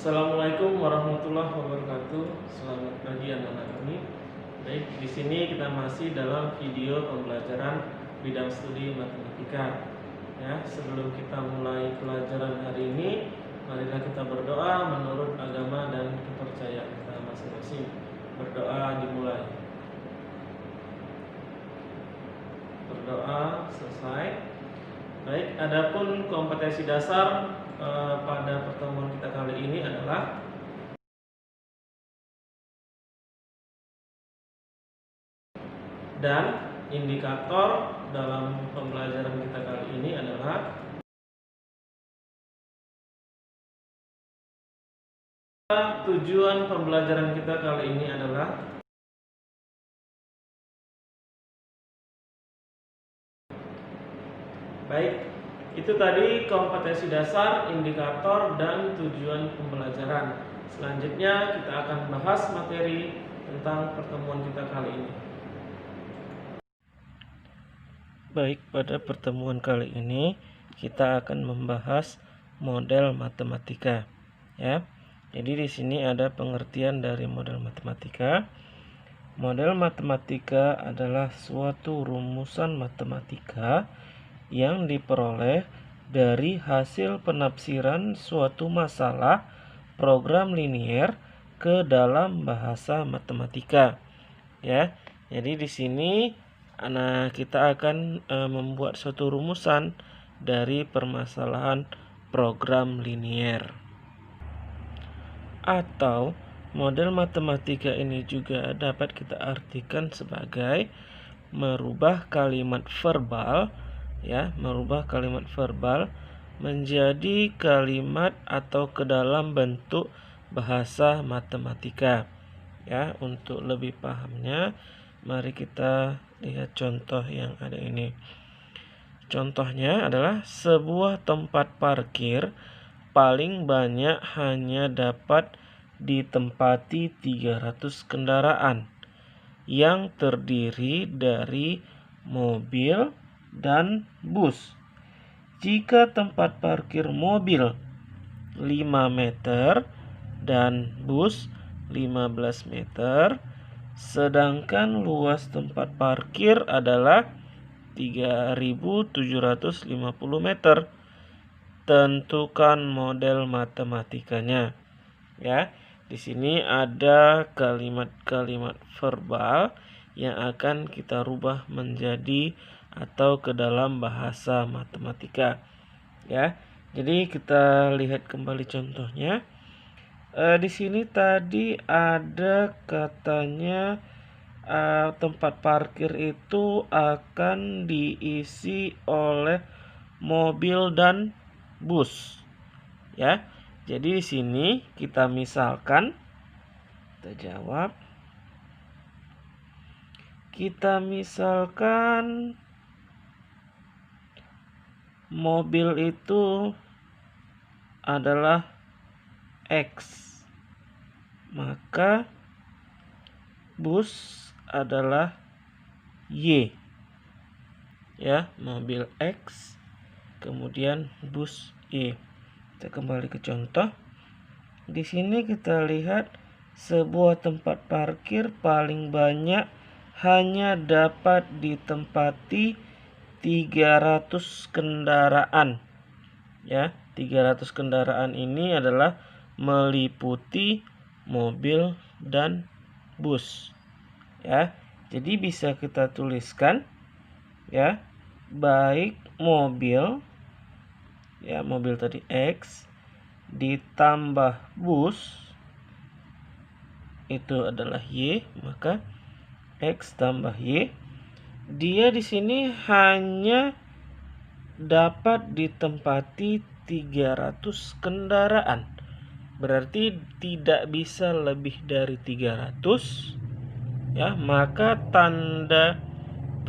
Assalamualaikum warahmatullahi wabarakatuh. Selamat pagi anak-anak kami. Baik, di sini kita masih dalam video pembelajaran bidang studi matematika. Ya, sebelum kita mulai pelajaran hari ini, marilah kita berdoa menurut agama dan kepercayaan kita masing-masing. Berdoa dimulai. Berdoa selesai. Baik, adapun kompetensi dasar pada pertemuan kita kali ini adalah dan indikator dalam pembelajaran kita kali ini adalah tujuan pembelajaran kita kali ini adalah baik. Itu tadi kompetensi dasar, indikator, dan tujuan pembelajaran. Selanjutnya kita akan bahas materi tentang pertemuan kita kali ini. Baik, pada pertemuan kali ini kita akan membahas model matematika. Ya. Jadi di sini ada pengertian dari model matematika. Model matematika adalah suatu rumusan matematika yang diperoleh dari hasil penafsiran suatu masalah program linier ke dalam bahasa matematika. Ya, jadi di sini kita akan membuat suatu rumusan dari permasalahan program linier. Atau model matematika ini juga dapat kita artikan sebagai merubah kalimat verbal, ya, merubah kalimat verbal menjadi kalimat atau ke dalam bentuk bahasa matematika. Ya, untuk lebih pahamnya, mari kita lihat contoh yang ada ini. Contohnya adalah sebuah tempat parkir paling banyak hanya dapat ditempati 300 kendaraan yang terdiri dari mobil dan bus. Jika tempat parkir mobil 5 meter dan bus 15 meter, sedangkan luas tempat parkir adalah 3.750 meter. Tentukan model matematikanya. Ya, di sini ada kalimat-kalimat verbal yang akan kita rubah menjadi atau ke dalam bahasa matematika. Ya, jadi kita lihat kembali contohnya. Di sini tadi ada katanya tempat parkir itu akan diisi oleh mobil dan bus. Ya, jadi di sini kita misalkan, kita jawab. Kita misalkan mobil itu adalah X, maka bus adalah Y. Ya, mobil X, kemudian bus Y. Kita kembali ke contoh. Di sini kita lihat sebuah tempat parkir paling banyak hanya dapat ditempati 300 kendaraan. Ya, 300 kendaraan ini adalah meliputi mobil dan bus. Ya, jadi bisa kita tuliskan, ya, baik mobil, ya, mobil tadi X ditambah bus itu adalah Y, maka X tambah Y. Dia di sini hanya dapat ditempati 300 kendaraan. Berarti tidak bisa lebih dari 300. Ya, maka tanda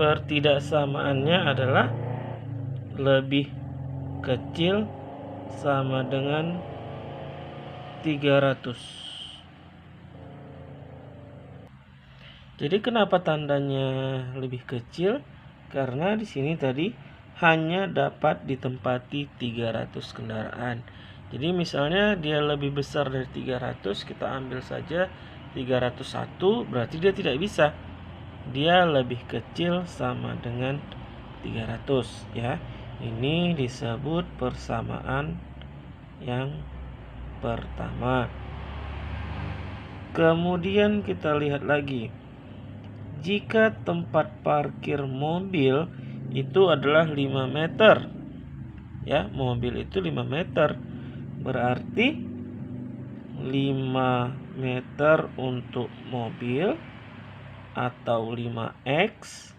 pertidaksamaannya adalah lebih kecil sama dengan 300. Jadi kenapa tandanya lebih kecil? Karena di sini tadi hanya dapat ditempati 300 kendaraan. Jadi misalnya dia lebih besar dari 300, kita ambil saja 301, berarti dia tidak bisa. Dia lebih kecil sama dengan 300 ya. Ini disebut persamaan yang pertama. Kemudian kita lihat lagi. Jika tempat parkir mobil itu adalah 5 meter. Ya, mobil itu 5 meter. Berarti 5 meter untuk mobil atau 5x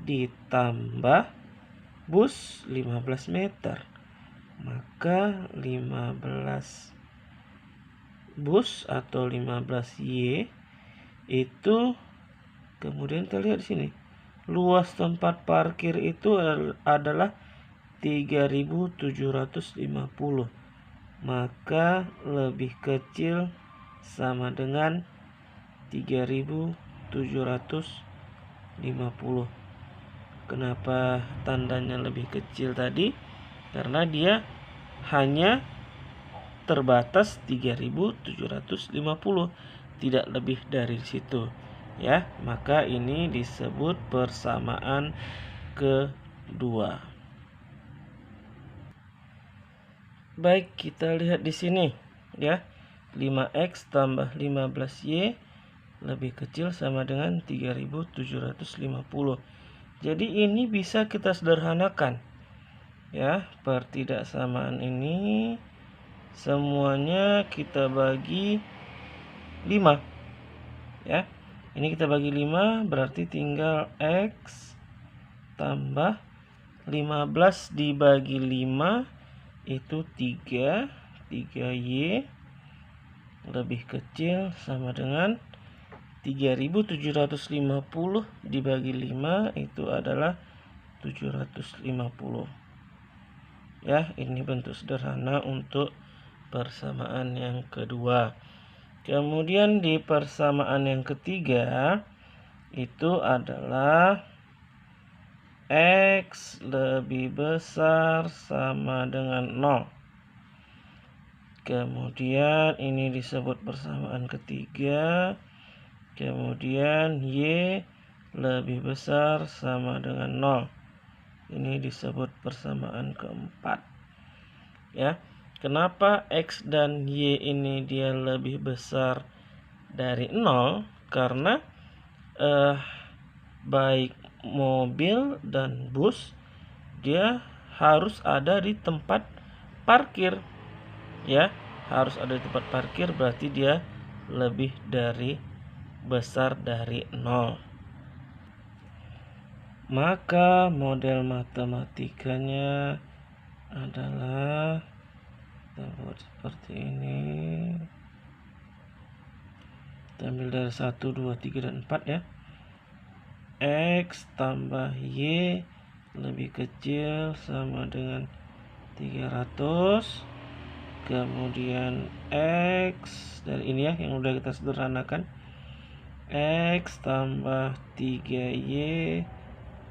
ditambah bus 15 meter. Maka 15 bus atau 15Y itu, kemudian kita lihat di sini. Luas tempat parkir itu adalah 3750. Maka lebih kecil sama dengan 3750. Kenapa tandanya lebih kecil tadi? Karena dia hanya terbatas 3750, tidak lebih dari situ ya. Maka ini disebut persamaan kedua. Baik, kita lihat di sini ya. 5x tambah 15y lebih kecil sama dengan 3750. Jadi ini bisa kita sederhanakan ya. Pertidaksamaan ini semuanya kita bagi 5 ya. Ini kita bagi 5, berarti tinggal x tambah 15 dibagi 5 itu 3y lebih kecil sama dengan 3750 dibagi 5 itu adalah 750 ya. Ini bentuk sederhana untuk persamaan yang kedua. Kemudian di persamaan yang ketiga itu adalah X lebih besar sama dengan 0. Kemudian ini disebut persamaan ketiga. Kemudian Y lebih besar sama dengan 0. Ini disebut persamaan keempat ya. Kenapa X dan Y ini dia lebih besar dari 0? Karena baik mobil dan bus dia harus ada di tempat parkir ya. Harus ada di tempat parkir, berarti dia lebih dari besar dari 0. Maka model matematikanya adalah seperti ini. Kita ambil dari 1, 2, 3, dan 4 ya. X tambah Y lebih kecil sama dengan 300. Kemudian X dari ini ya, yang udah kita sederhanakan. X tambah 3Y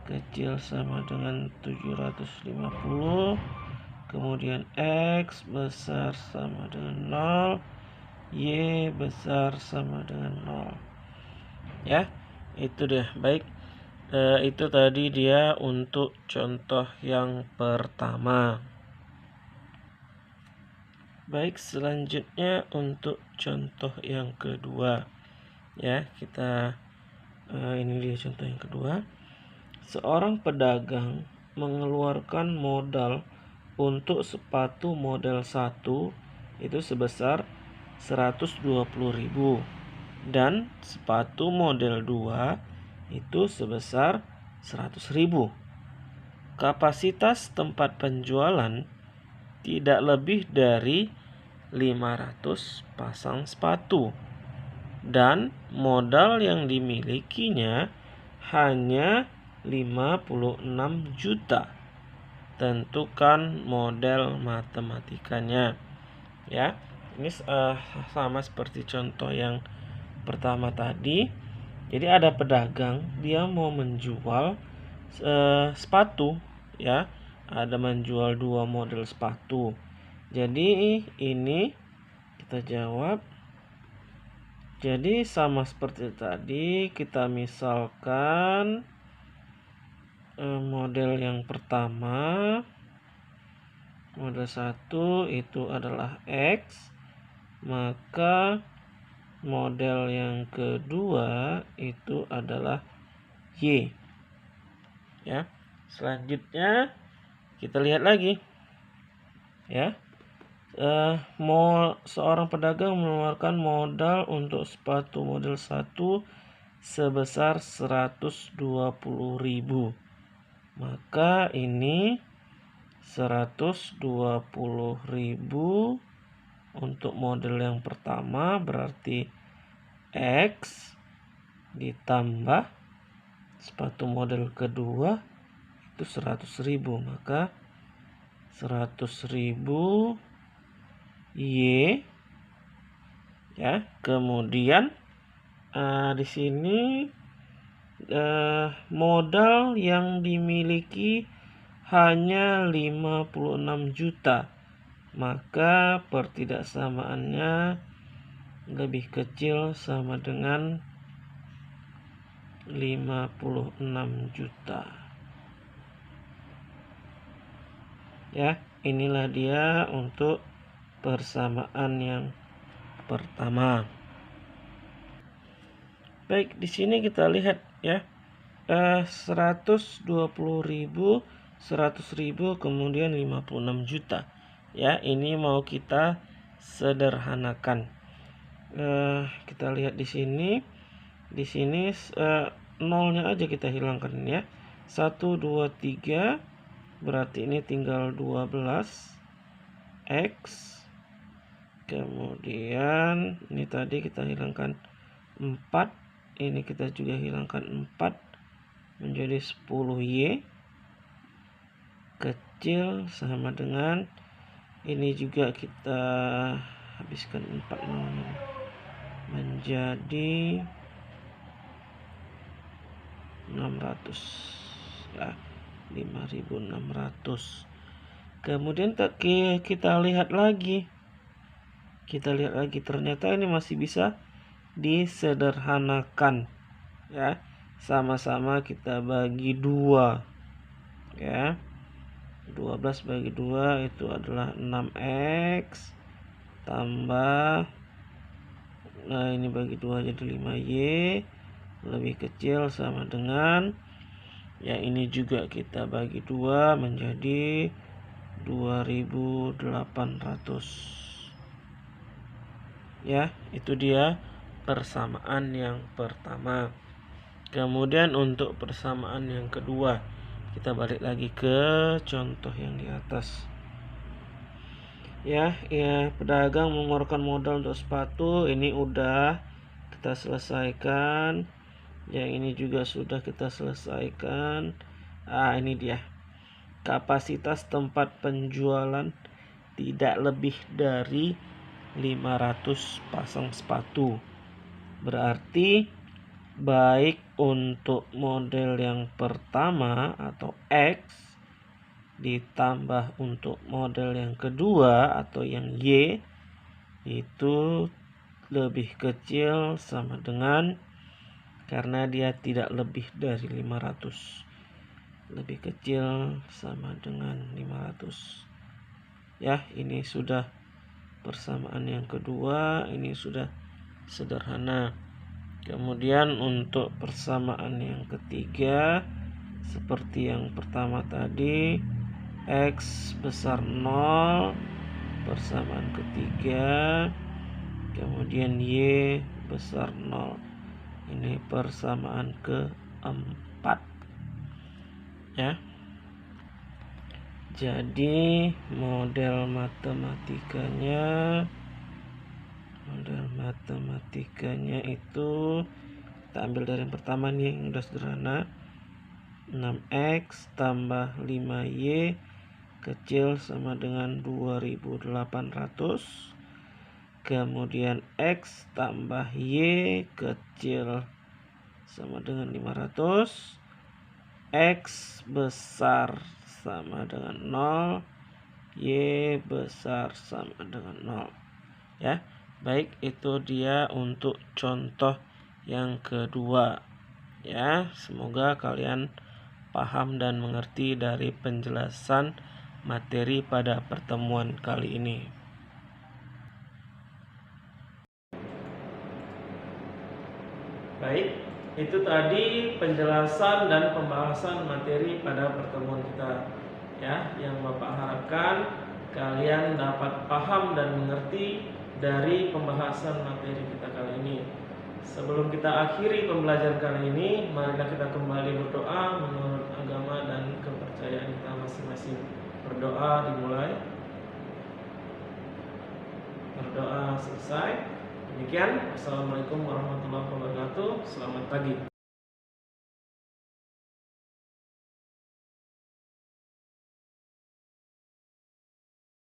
kecil sama dengan 750. Kemudian X besar sama dengan 0, Y besar sama dengan 0 ya. Itu deh. Baik, itu tadi dia untuk contoh yang pertama. Baik, selanjutnya untuk contoh yang kedua ya. Kita ini dia contoh yang kedua. Seorang pedagang mengeluarkan modal untuk sepatu model 1 itu sebesar 120.000 dan sepatu model 2 itu sebesar 100.000. Kapasitas tempat penjualan tidak lebih dari 500 pasang sepatu dan modal yang dimilikinya hanya 56 juta. Tentukan model matematikanya ya. Ini sama seperti contoh yang pertama tadi. Jadi ada pedagang, dia mau menjual sepatu ya. Ada menjual 2 model sepatu. Jadi ini kita jawab. Jadi sama seperti tadi, kita misalkan model yang pertama, model 1 itu adalah X, maka model yang kedua itu adalah Y. Ya. Selanjutnya kita lihat lagi. Ya. Seorang pedagang mengeluarkan modal untuk sepatu model 1 sebesar 120.000. Maka ini 120.000 untuk model yang pertama berarti X ditambah sepatu model kedua itu 100.000, maka 100.000 Y. Ya, kemudian di sini modal yang dimiliki hanya 56 juta, maka pertidaksamaannya lebih kecil sama dengan 56 juta. Ya, inilah dia untuk persamaan yang pertama. Baik, di sini kita lihat ya, 120.000, 100.000, kemudian 56 juta. Ya, ini mau kita sederhanakan. Kita lihat di sini. Di sini nolnya aja kita hilangkan ya. 1, 2, 3, berarti ini tinggal 12 X. Kemudian ini tadi kita hilangkan 4, ini kita juga hilangkan 4, menjadi 10Y kecil sama dengan ini juga kita habiskan 4 menjadi 600 ya, 5.600. Kemudian kita lihat lagi. Ternyata ini masih bisa disederhanakan ya. Sama-sama kita bagi 2 ya. 12 bagi 2 itu adalah 6X tambah, nah ini bagi 2 jadi 5Y lebih kecil sama dengan ya, ini juga kita bagi 2 menjadi 2.800. Ya, itu dia persamaan yang pertama. Kemudian untuk persamaan yang kedua, kita balik lagi ke contoh yang di atas. Ya, pedagang mengeluarkan modal untuk sepatu, ini udah kita selesaikan. Yang ini juga sudah kita selesaikan. Ini dia. Kapasitas tempat penjualan tidak lebih dari 500 pasang sepatu. Berarti baik untuk model yang pertama atau X ditambah untuk model yang kedua atau yang Y itu lebih kecil sama dengan, karena dia tidak lebih dari 500, lebih kecil sama dengan 500. Ya, ini sudah persamaan yang kedua, ini sudah sederhana. Kemudian untuk persamaan yang ketiga, seperti yang pertama tadi, X besar 0, persamaan ketiga, kemudian Y besar 0, ini persamaan keempat ya. Jadi model matematikanya itu kita ambil dari yang pertama nih, yang udah sederhana. 6X tambah 5Y kecil sama dengan 2.800. Kemudian X tambah Y kecil sama dengan 500. X besar sama dengan 0, Y besar sama dengan 0. Ya, baik, itu dia untuk contoh yang kedua. Ya, semoga kalian paham dan mengerti dari penjelasan materi pada pertemuan kali ini. Baik, itu tadi penjelasan dan pembahasan materi pada pertemuan kita. Ya, yang Bapak harapkan kalian dapat paham dan mengerti dari pembahasan materi kita kali ini. Sebelum kita akhiri pembelajaran kali ini, marilah kita kembali berdoa menurut agama dan kepercayaan kita masing-masing. Berdoa dimulai. Berdoa selesai. Demikian, Assalamualaikum warahmatullahi wabarakatuh. Selamat pagi.